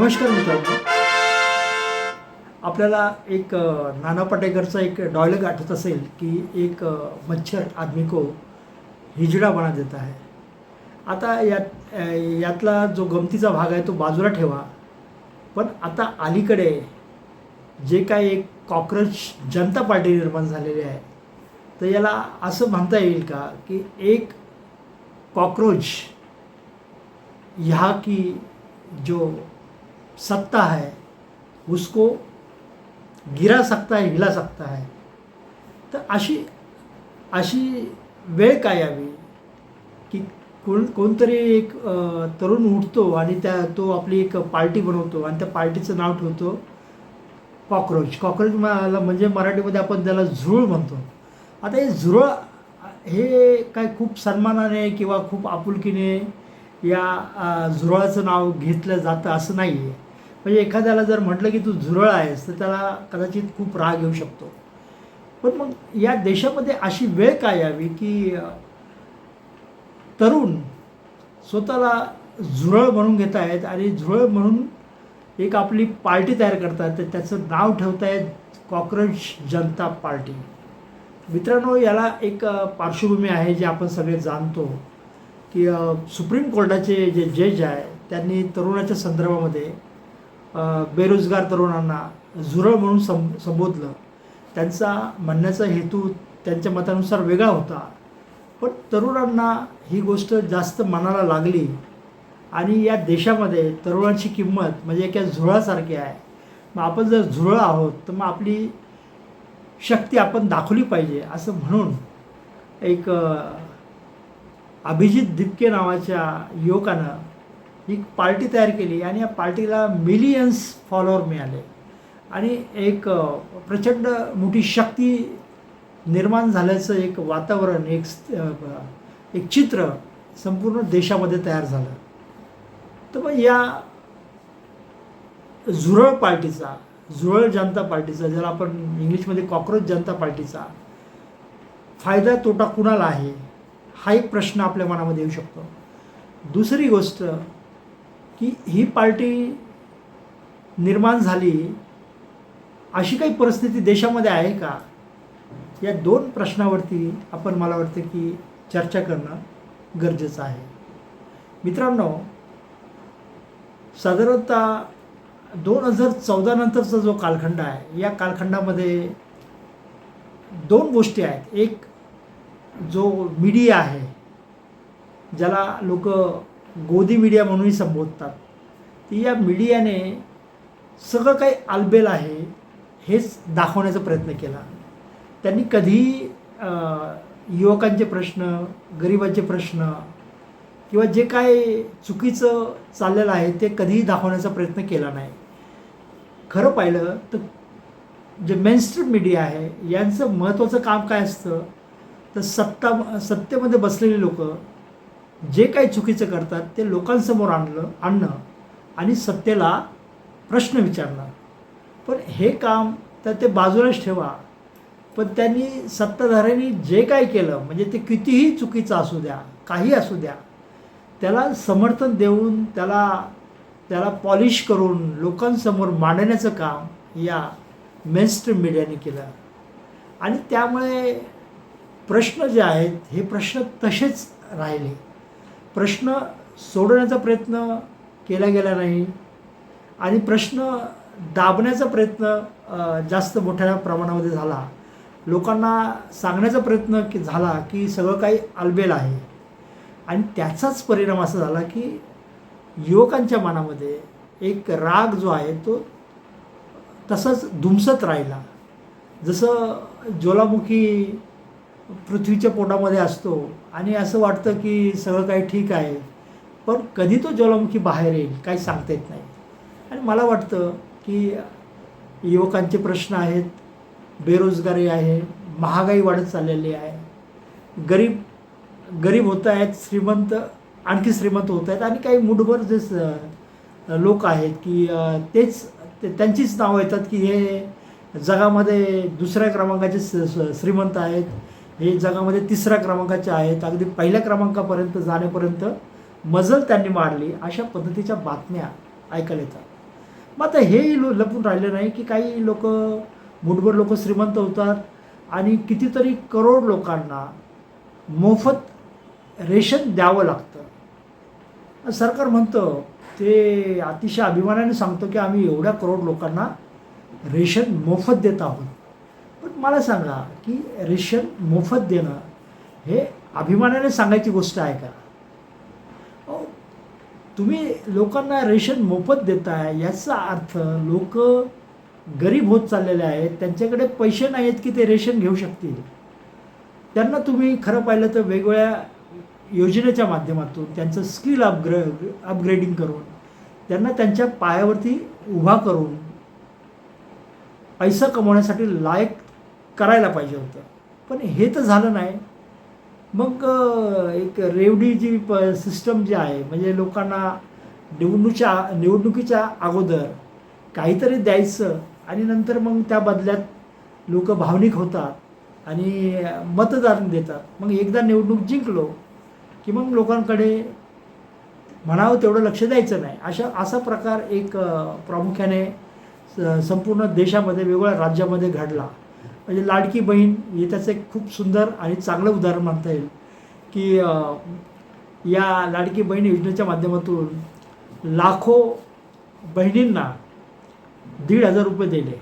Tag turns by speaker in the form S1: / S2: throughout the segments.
S1: नमस्कार मित्रांनो. आपल्याला एक नाना पाटेकरचा एक डायलॉग आठवत असेल की एक मच्छर आदमी को हिजड़ा बना देता है. आता यातला जो गमतीचा भाग आहे तो बाजूला ठेवा, पण आता अलीकडे जे काय एक कॉकरोच जनता पार्टी निर्माण झालेली आहे, तर याला असं म्हणता येईल का की एक कॉकरोच यहाँ की जो सत्ता है उसको गिरा सकता है, हिला सकता है. तर अशी अशी वेळ काय यावी की कोणतरी एक तरुण उठतो आणि तो आपली एक पार्टी बनवतो आणि त्या पार्टीचं नाव ठेवतो कॉकरोच. कॉकरोच म्हणजे मराठीमध्ये आपण त्याला झुरळ म्हणतो. आता हे झुरळ हे काय खूप सन्मानाने किंवा खूप आपुलकीने या झुरळाचं नाव घेतलं जातं असं नाही आहे. म्हणजे एखाद्याला जर म्हटलं की तू झुरळ आहेस तर त्याला कदाचित खूप राग येऊ शकतो. पण मग या देशामध्ये अशी वेळ काय यावी की तरुण स्वतःला झुरळ म्हणून घेत आहेत आणि झुरळ म्हणून एक आपली पार्टी तयार करतात, तर त्याचं नाव ठेवत आहेत कॉकरोच जनता पार्टी. मित्रांनो, याला एक पार्श्वभूमी आहे जे आपण सगळे जाणतो की सुप्रीम कोर्टाचे जे जज आहे त्यांनी तरुणाच्या संदर्भामध्ये बेरोजगार तरुणांना झुरळ म्हणून संबोधलं. त्यांचा म्हणण्याचा हेतू त्यांच्या मतानुसार वेगळा होता, पण तरुणांना ही गोष्ट जास्त मनाला लागली आणि या देशामध्ये तरुणाची किंमत म्हणजे एका झुरळासारखी आहे. मग आपण जर झुरळ आहोत तर मग आपली शक्ती आपण दाखवली पाहिजे असं म्हणून एक अभिजित दिपके नावाच्या युवकानं एक पार्टी तयार केली आणि या पार्टीला मिलियन्स फॉलोअर मिळाले आणि एक प्रचंड मोठी शक्ती निर्माण झाल्याचं एक वातावरण, एक चित्र संपूर्ण देशामध्ये तयार झालं. तर मग या झुरळ पार्टीचा, झुरळ जनता पार्टीचा, ज्याला आपण इंग्लिशमध्ये कॉकरोच जनता पार्टीचा फायदा तोटा कुणाला आहे हा एक प्रश्न आपल्या मनामध्ये येऊ शकतो. दुसरी गोष्ट की ही पार्टी निर्माण झाली अशी काही परिस्थिती देशामध्ये आहे का, या दोन प्रश्नावरती मला वाटतं की चर्चा करणं गरजेचं आहे. मित्रांनो, साधारणतः 2014 नंतरचा जो कालखंड आहे, या कालखंडामध्ये दोन गोष्टी आहेत. एक जो मीडिया आहे, ज्याला लोक गोदी मीडिया म्हणूनही संबोधतात, ती या मीडियाने सगळं काही आलबेल आहे हेच दाखवण्याचा प्रयत्न केला. त्यांनी कधीही युवकांचे प्रश्न, गरिबांचे प्रश्न किंवा जे काय चुकीचं चाललेलं आहे ते कधीही दाखवण्याचा प्रयत्न केला नाही. खरं पाहिलं तर जे मेनस्ट्रीम मीडिया आहे यांचं महत्त्वाचं काम काय असतं, तर सत्तेमध्ये बसलेली लोक जे काही चुकीचं करतात ते लोकांसमोर आणणं आणि सत्तेला प्रश्न विचारणं. पण हे काम तर ते बाजूलाच ठेवा, पण त्यांनी सत्ताधाऱ्यांनी जे काय केलं म्हणजे ते कितीही चुकीचं असू द्या, काही असू द्या, त्याला समर्थन देऊन त्याला पॉलिश करून लोकांसमोर मांडण्याचं काम या मेनस्ट्रीम मीडियाने केलं. आणि त्यामुळे प्रश्न जे आहेत हे प्रश्न तसेच राहिले. प्रश्न सोडवण्याचा प्रयत्न केला गेला नाही आणि प्रश्न दाबण्याचा प्रयत्न जास्त मोठ्या प्रमाणामध्ये झाला. लोकांना सांगण्याचा प्रयत्न झाला की सगळं काही आलबेल आहे आणि त्याचाच परिणाम असा झाला की युवकांच्या मनामध्ये एक राग जो आहे तो तसाच धुमसत राहिला. जसं ज्वालामुखी पृथ्वीच्या पोटामध्ये असतो आणि असं वाटतं की सगळं काही ठीक आहे, पण कधी तो ज्वालामुखी बाहेर येईल काही सांगता येत नाही. आणि मला वाटतं की युवकांचे प्रश्न आहेत, बेरोजगारी आहे, महागाई वाढत चाललेली आहे, गरीब होत आहेत, श्रीमंत आणखी श्रीमंत होत आहेत आणि काही मुठभर जे लोक आहेत की त्यांचीच नावं येतात की हे जगामध्ये दुसऱ्या क्रमांकाचे श्रीमंत आहेत, हे जगामध्ये तिसऱ्या क्रमांकाचे आहेत, अगदी पहिल्या क्रमांकापर्यंत जाण्यापर्यंत मजल त्यांनी मारली, अशा पद्धतीच्या बातम्या ऐकायला येतात. मग आता हेही लपून राहिलं नाही की काही लोक, मुठभर लोक श्रीमंत होतात आणि कितीतरी करोड लोकांना मोफत रेशन द्यावं लागतं. सरकार म्हणतं, ते अतिशय अभिमानाने सांगतो की आम्ही एवढ्या करोड लोकांना रेशन मोफत देत आहोत. पण मला सांगा की रेशन मोफत देणं हे अभिमानाने सांगायची गोष्ट आहे का? अहो, तुम्ही लोकांना रेशन मोफत देताय याचा अर्थ लोक गरीब होत चाललेले आहेत, त्यांच्याकडे पैसे नाही आहेत की ते रेशन घेऊ शकतील. त्यांना तुम्ही खरं पाहिलं तर वेगवेगळ्या योजनेच्या माध्यमातून त्यांचं स्किल अपग्रेडिंग करून त्यांना त्यांच्या पायावरती उभा करून पैसा कमवण्यासाठी लायक करायला पाहिजे होतं. पण हे तर झालं नाही. मग एक रेवडी जी सिस्टम जी आहे, म्हणजे लोकांना निवडणुकीच्या अगोदर काहीतरी द्यायचं आणि नंतर मग त्या बदल्यात लोक भावनिक होतात आणि मतदान देतात. मग एकदा निवडणूक जिंकलो की मग लोकांकडे म्हणावं तेवढं लक्ष द्यायचं नाही. असा प्रकार एक प्रामुख्याने संपूर्ण देशामध्ये, वेगवेगळ्या राज्यामध्ये घडला. म्हणजे लाडकी बहीण हे त्याचं एक खूप सुंदर आणि चांगलं उदाहरण म्हणता येईल की या लाडकी बहीण योजनेच्या माध्यमातून लाखो बहिणींना 1,500 रुपये दिले.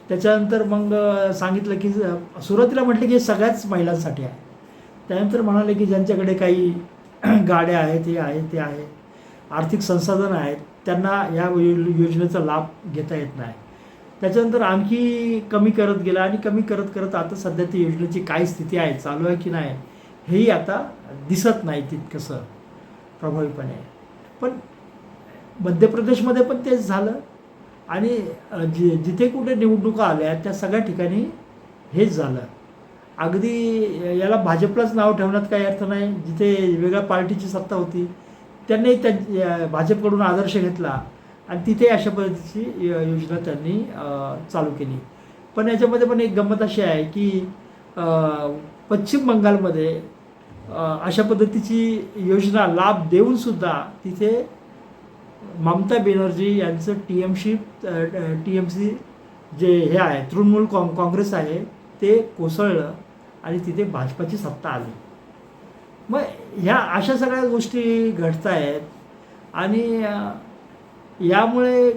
S1: त्याच्यानंतर मग सांगितलं की सुरुवातीला म्हटलं की हे सगळ्याच महिलांसाठी आहे. त्यानंतर म्हणाले की ज्यांच्याकडे काही गाड्या आहेत, हे आहे, ते आहे, आर्थिक संसाधन आहेत, त्यांना या योजनेचा लाभ घेता येत नाही. त्याच्यानंतर आणखी कमी करत गेला आणि कमी करत करत आता सध्या ती योजनेची काय स्थिती आहे, चालू आहे की नाही, हेही आता दिसत नाही तितकंसं प्रभावीपणे. पण मध्य प्रदेशमध्ये पण तेच झालं आणि जिथे कुठे निवडणुका आल्या त्या सगळ्या ठिकाणी हेच झालं. अगदी याला भाजपलाच नाव ठेवण्यात काही अर्थ नाही. जिथे वेगळ्या पार्टीची सत्ता होती त्यांनी त्या भाजपकडून आदर्श घेतला आणि तिथे अशा पद्धतीची योजना त्यांनी चालू केली. पण याच्यामध्ये पण एक गंमत अशी आहे की पश्चिम बंगालमध्ये अशा पद्धतीची योजना लाभ देऊनसुद्धा तिथे ममता बॅनर्जी यांचं TMC जे हे आहे, तृणमूल काँग्रेस आहे, ते कोसळलं आणि तिथे भाजपाची सत्ता आली. मग ह्या अशा सगळ्या गोष्टी घडत आहेत आणि यामुळे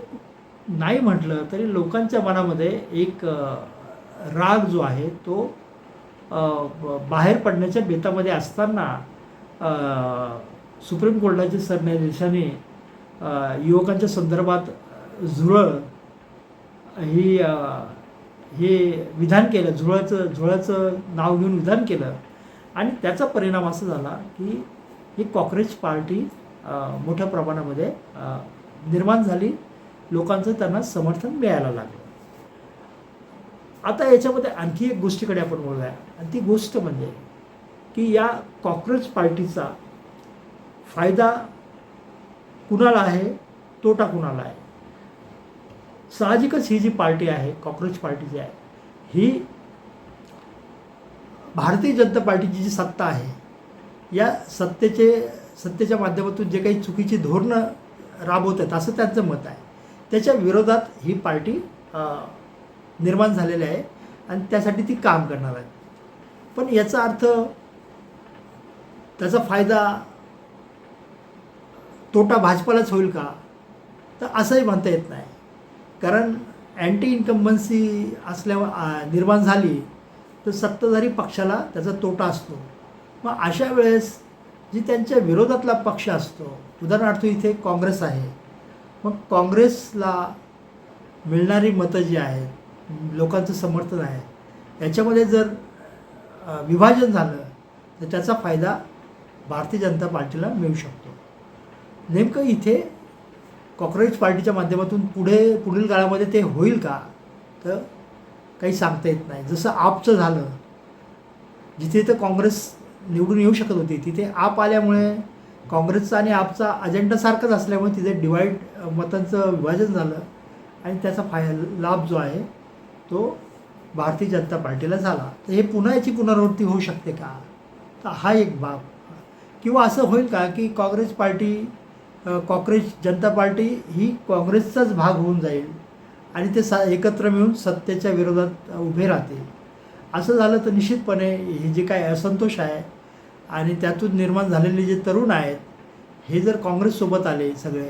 S1: नाही म्हटलं तरी लोकांच्या मनामध्ये एक राग जो आहे तो बाहेर पडण्याच्या बेतामध्ये असताना सुप्रीम कोर्टाच्या सरन्यायाधीशाने युवकांच्या संदर्भात झुरळ हे विधान केलं. झुरळाचं नाव घेऊन विधान केलं आणि त्याचा परिणाम असा झाला की ही कॉक्रोच पार्टी मोठ्या प्रमाणामध्ये निर्माण झाली. लोकांचं त्यांना समर्थन मिळायला लागलं. आता याच्यामध्ये आणखी एक गोष्टीकडे आपण बोलूया आणि ती गोष्ट म्हणजे की या कॉक्रोच पार्टीचा फायदा कुणाला आहे, तोटा कुणाला आहे. साहजिकच ही जी पार्टी आहे, कॉक्रोच पार्टी जी आहे, ही भारतीय जनता पार्टीची जी सत्ता आहे या सत्तेच्या माध्यमातून जे काही चुकीची धोरणं राबवतात असं त्यांचं मत आहे. त्याच्या विरोधात ही पार्टी निर्माण झालेली आहे आणि त्यासाठी ती काम करणार आहे. पण याचा अर्थ त्याचा फायदा तोटा भाजपालाच होईल का, तर असंही म्हणता येत नाही. कारण अँटी इन्कम्बन्सी निर्माण झाली तर सत्ताधारी पक्षाला त्याचा तोटा असतो. मग अशा वेळेस जी त्यांच्या विरोधातला पक्ष असतो, उदाहरणार्थ इथे काँग्रेस आहे, मग काँग्रेसला मिळणारी मतं जी आहेत, लोकांचं समर्थन आहे, याच्यामध्ये जर विभाजन झालं तर त्याचा फायदा भारतीय जनता पार्टीला मिळू शकतो. नेमकं इथे कॉक्रोच पार्टीच्या माध्यमातून पुढील काळामध्ये ते होईल का, तर काही सांगता येत नाही. जसं आपचं झालं, जिथे तर काँग्रेस निवडून येऊ शकत होती तिथे आप आल्यामुळे काँग्रेसचा आणि आपचा अजेंडा सारखाच असल्यामुळे तिथे मतांचं विभाजन झालं आणि त्याचा लाभ जो आहे तो भारतीय जनता पार्टीला झाला. तर हे पुन्हा याची पुनरावृत्ती होऊ शकते का, तर हा एक बाब. किंवा असं होईल का की काँग्रेस पार्टी काँग्रेस जनता पार्टी ही काँग्रेसचाच भाग होऊन जाईल आणि ते एकत्र मिळून सत्तेच्या विरोधात उभे राहतील. असं झालं तर निश्चितपणे हे जे काय असंतोष आहे आणि त्यातून निर्माण झालेले जे तरुण आहेत हे जर काँग्रेससोबत आले सगळे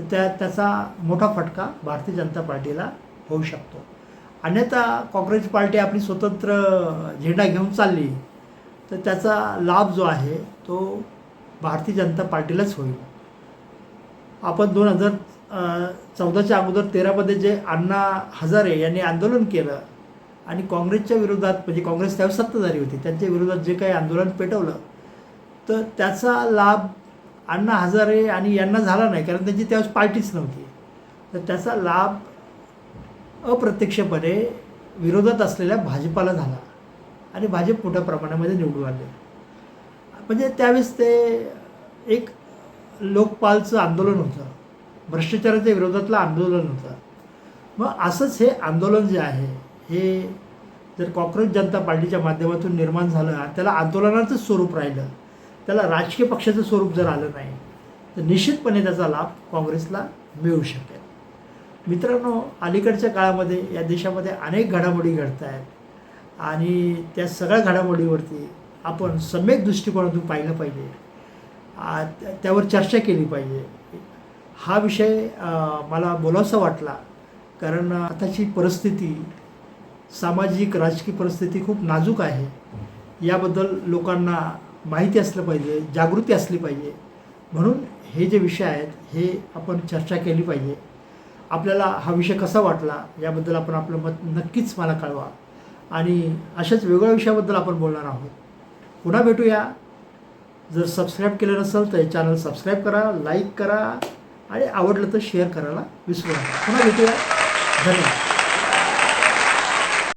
S1: तर त्याचा मोठा फटका भारतीय जनता पार्टीला होऊ शकतो. अन्यथा काँग्रेस पार्टी आपली स्वतंत्र झेंडा घेऊन चालली तर त्याचा लाभ जो आहे तो भारतीय जनता पार्टीलाच होईल. आपण 2014च्या अगोदर 13मध्ये जे अण्णा हजारे यांनी आंदोलन केलं आणि काँग्रेसच्या विरोधात म्हणजे काँग्रेस त्यावेळेस सत्ताधारी होती त्यांच्या विरोधात जे काही आंदोलन पेटवलं तर त्याचा लाभ अण्णा हजारे आणि यांना झाला नाही कारण त्यांची त्यावेळेस पार्टीच नव्हती. तर त्याचा लाभ अप्रत्यक्षपणे विरोधात असलेल्या भाजपाला झाला आणि भाजप मोठ्या प्रमाणामध्ये निवडून आले. म्हणजे त्यावेळेस ते एक लोकपालचं आंदोलन होतं, भ्रष्टाचाराच्या विरोधातलं आंदोलन होतं. मग असंच हे आंदोलन जे आहे हे जर काँग्रेस जनता पार्टीच्या माध्यमातून निर्माण झालं आणि त्याला आंदोलनाचंच स्वरूप राहिलं, त्याला राजकीय पक्षाचं स्वरूप जर आलं नाही तर निश्चितपणे त्याचा लाभ काँग्रेसला मिळू शकेल. मित्रांनो, अलीकडच्या काळामध्ये या देशामध्ये अनेक घडामोडी घडत आहेत आणि त्या सगळ्या घडामोडीवरती आपण सम्यक दृष्टिकोनातून पाहिलं पाहिजे, त्यावर चर्चा केली पाहिजे. हा विषय मला बोलावासा वाटला कारण आताची परिस्थिती, सामाजिक राजकीय परिस्थिती खूप नाजूक आहे. याबद्दल लोकांना माहिती असलं पाहिजे, जागृती असली पाहिजे. म्हणून हे जे विषय आहेत हे आपण चर्चा केली पाहिजे. आपल्याला हा विषय कसा वाटला याबद्दल आपण आपलं मत नक्कीच मला कळवा आणि अशाच वेगळ्या विषयाबद्दल आपण बोलणार आहोत. पुन्हा भेटूया. जर सबस्क्राईब केलं नसेल तर चॅनल सबस्क्राईब करा, लाईक करा आणि आवडलं तर शेअर करायला विसरू नका. पुन्हा भेटूया. धन्यवाद.